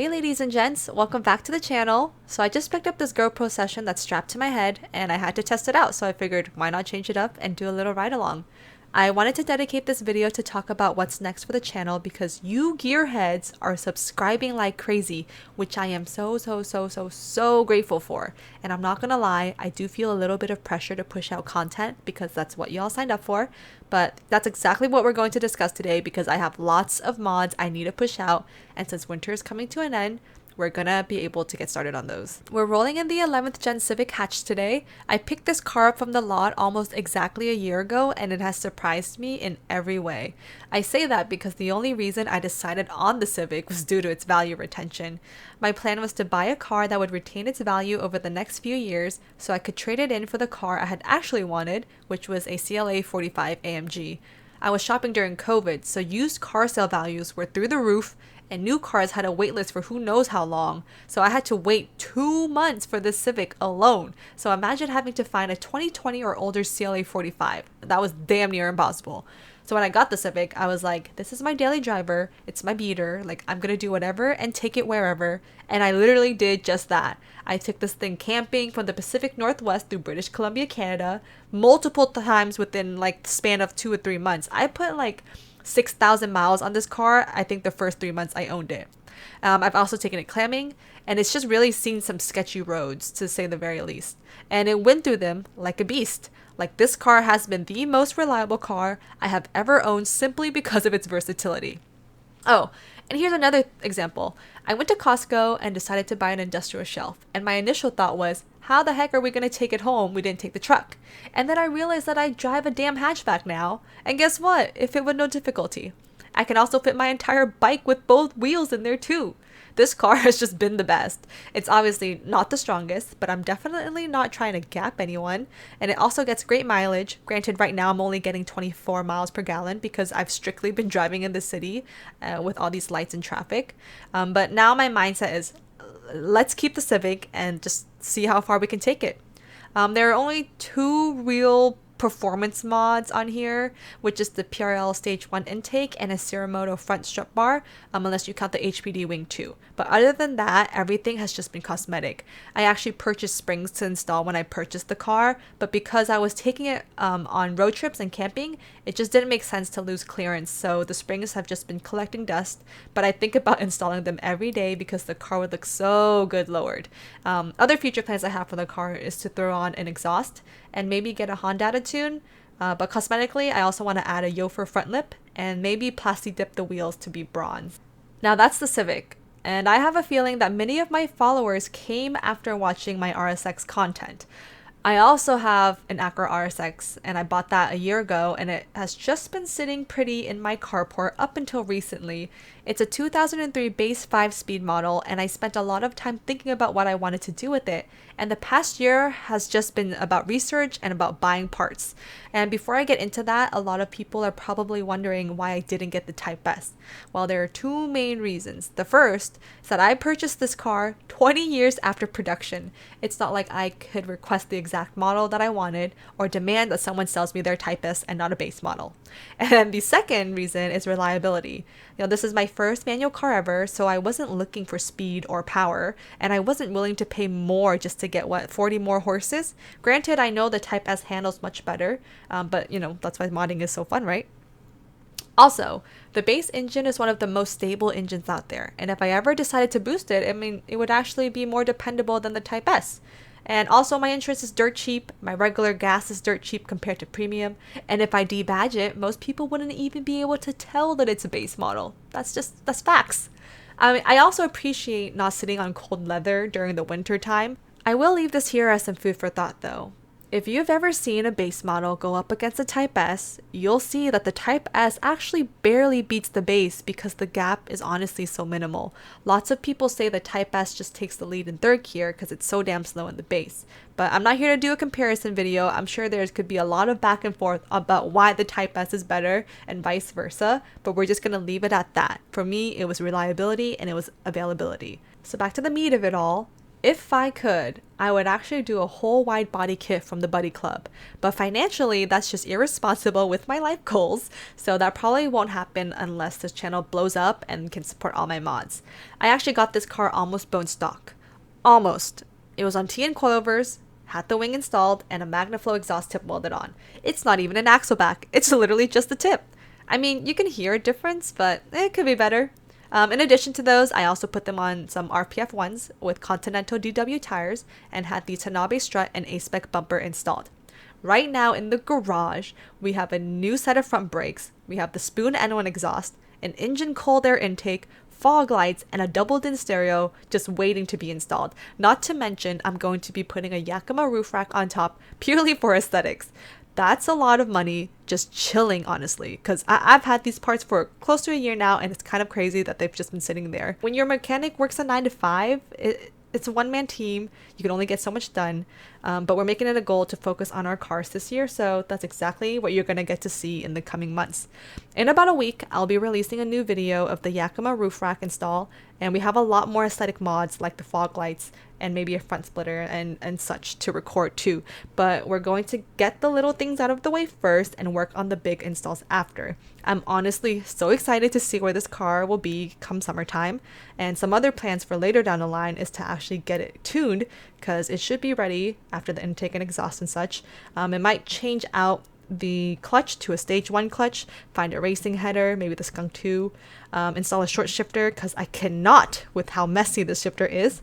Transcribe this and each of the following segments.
Hey ladies and gents, welcome back to the channel. So I just picked up this GoPro Session that's strapped to my head and I had to test it out, so I figured why not change it up and do a little ride along. I wanted to dedicate this video to talk about what's next for the channel because you gearheads are subscribing like crazy, which I am so grateful for. And I'm not gonna lie, I do feel a little bit of pressure to push out content because that's what y'all signed up for. But that's exactly what we're going to discuss today because I have lots of mods I need to push out, and since winter is coming to an end, we're gonna be able to get started on those. We're rolling in the 11th Gen Civic hatch today. I picked this car up from the lot almost exactly a year ago and it has surprised me in every way. I say that because the only reason I decided on the Civic was due to its value retention. My plan was to buy a car that would retain its value over the next few years so I could trade it in for the car I had actually wanted, which was a CLA 45 AMG. I was shopping during COVID, so used car sale values were through the roof and new cars had a wait list for who knows how long. So I had to wait 2 months for this Civic alone. So imagine having to find a 2020 or older CLA 45. That was damn near impossible. So when I got the Civic, I was like, this is my daily driver. It's my beater. Like, I'm going to do whatever and take it wherever. And I literally did just that. I took this thing camping from the Pacific Northwest through British Columbia, Canada, multiple times within like the span of 2 or 3 months. I put like 6,000 miles on this car. I think the first 3 months I owned it. I've also taken it clamming, and it's just really seen some sketchy roads, to say the very least. And it went through them like a beast. Like, this car has been the most reliable car I have ever owned simply because of its versatility. Oh, and here's another example. I went to Costco and decided to buy an industrial shelf, and my initial thought was, how the heck are we going to take it home? We didn't take the truck. And then I realized that I drive a damn hatchback now, and guess what? It fit with no difficulty. I can also fit my entire bike with both wheels in there too. This car has just been the best. It's obviously not the strongest, but I'm definitely not trying to gap anyone. And it also gets great mileage. Granted, right now I'm only getting 24 miles per gallon because I've strictly been driving in the city with all these lights and traffic. But now my mindset is, let's keep the Civic and just see how far we can take it. There are only 2 real performance mods on here, which is the PRL Stage 1 intake and a Seramoto front strut bar, unless you count the HPD Wing 2. But other than that, everything has just been cosmetic. I actually purchased springs to install when I purchased the car, but because I was taking it on road trips and camping, it just didn't make sense to lose clearance, so the springs have just been collecting dust, but I think about installing them every day because the car would look so good lowered. Other future plans I have for the car is to throw on an exhaust and maybe get a Honda tune, but cosmetically I also want to add a Yofer front lip and maybe plasti dip the wheels to be bronze. Now that's the Civic, and I have a feeling that many of my followers came after watching my RSX content. I also have an Acura RSX and I bought that a year ago and it has just been sitting pretty in my carport up until recently. It's a 2003 base 5-speed model and I spent a lot of time thinking about what I wanted to do with it, and the past year has just been about research and about buying parts. And before I get into that, a lot of people are probably wondering why I didn't get the Type S. Well, there are 2 main reasons. The first is that I purchased this car 20 years after production. It's not like I could request the exact model that I wanted or demand that someone sells me their Type S and not a base model. And the second reason is reliability. This is my first manual car ever, so I wasn't looking for speed or power, and I wasn't willing to pay more just to get 40 more horses. Granted, I know the Type S handles much better, but that's why modding is so fun, right? Also, the base engine is one of the most stable engines out there, and if I ever decided to boost it, it would actually be more dependable than the Type S. And also, my insurance is dirt cheap, my regular gas is dirt cheap compared to premium, and if I debadge it, most people wouldn't even be able to tell that it's a base model. That's facts. I also appreciate not sitting on cold leather during the winter time. I will leave this here as some food for thought though. If you've ever seen a base model go up against a Type S, you'll see that the Type S actually barely beats the base because the gap is honestly so minimal. Lots of people say the Type S just takes the lead in third gear because it's so damn slow in the base. But I'm not here to do a comparison video. I'm sure there could be a lot of back and forth about why the Type S is better and vice versa, but we're just going to leave it at that. For me, it was reliability and it was availability. So back to the meat of it all. If I could, I would actually do a whole wide body kit from the Buddy Club, but financially that's just irresponsible with my life goals, so that probably won't happen unless this channel blows up and can support all my mods. I actually got this car almost bone stock. Almost. It was on TN coilovers, had the wing installed, and a MagnaFlow exhaust tip welded on. It's not even an axle back, it's literally just the tip. I mean, you can hear a difference, but it could be better. In addition to those, I also put them on some RPF ones with Continental DW tires and had the Tanabe strut and A-spec bumper installed. Right now in the garage, we have a new set of front brakes, we have the Spoon N1 exhaust, an engine cold air intake, fog lights, and a double-din stereo just waiting to be installed. Not to mention, I'm going to be putting a Yakima roof rack on top purely for aesthetics. That's a lot of money just chilling, honestly, because I've had these parts for close to a year now, and it's kind of crazy that they've just been sitting there. When your mechanic works a 9 to 5, it's a one-man team. You can only get so much done, but we're making it a goal to focus on our cars this year, so that's exactly what you're going to get to see in the coming months. In about a week, I'll be releasing a new video of the Yakima roof rack install, and we have a lot more aesthetic mods like the fog lights and maybe a front splitter and such to record too. But we're going to get the little things out of the way first and work on the big installs after. I'm honestly so excited to see where this car will be come summertime, and some other plans for later down the line is to actually get it tuned because it should be ready after the intake and exhaust and such. It might change out the clutch to a stage 1 clutch, find a racing header, maybe the Skunk 2, install a short shifter because I cannot with how messy this shifter is.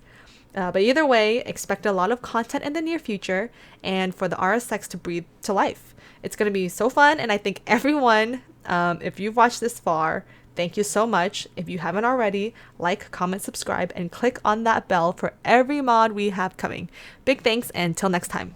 But either way, expect a lot of content in the near future and for the RSX to breathe to life. It's going to be so fun, and I think everyone, if you've watched this far, thank you so much. If you haven't already, like, comment, subscribe, and click on that bell for every mod we have coming. Big thanks, and until next time.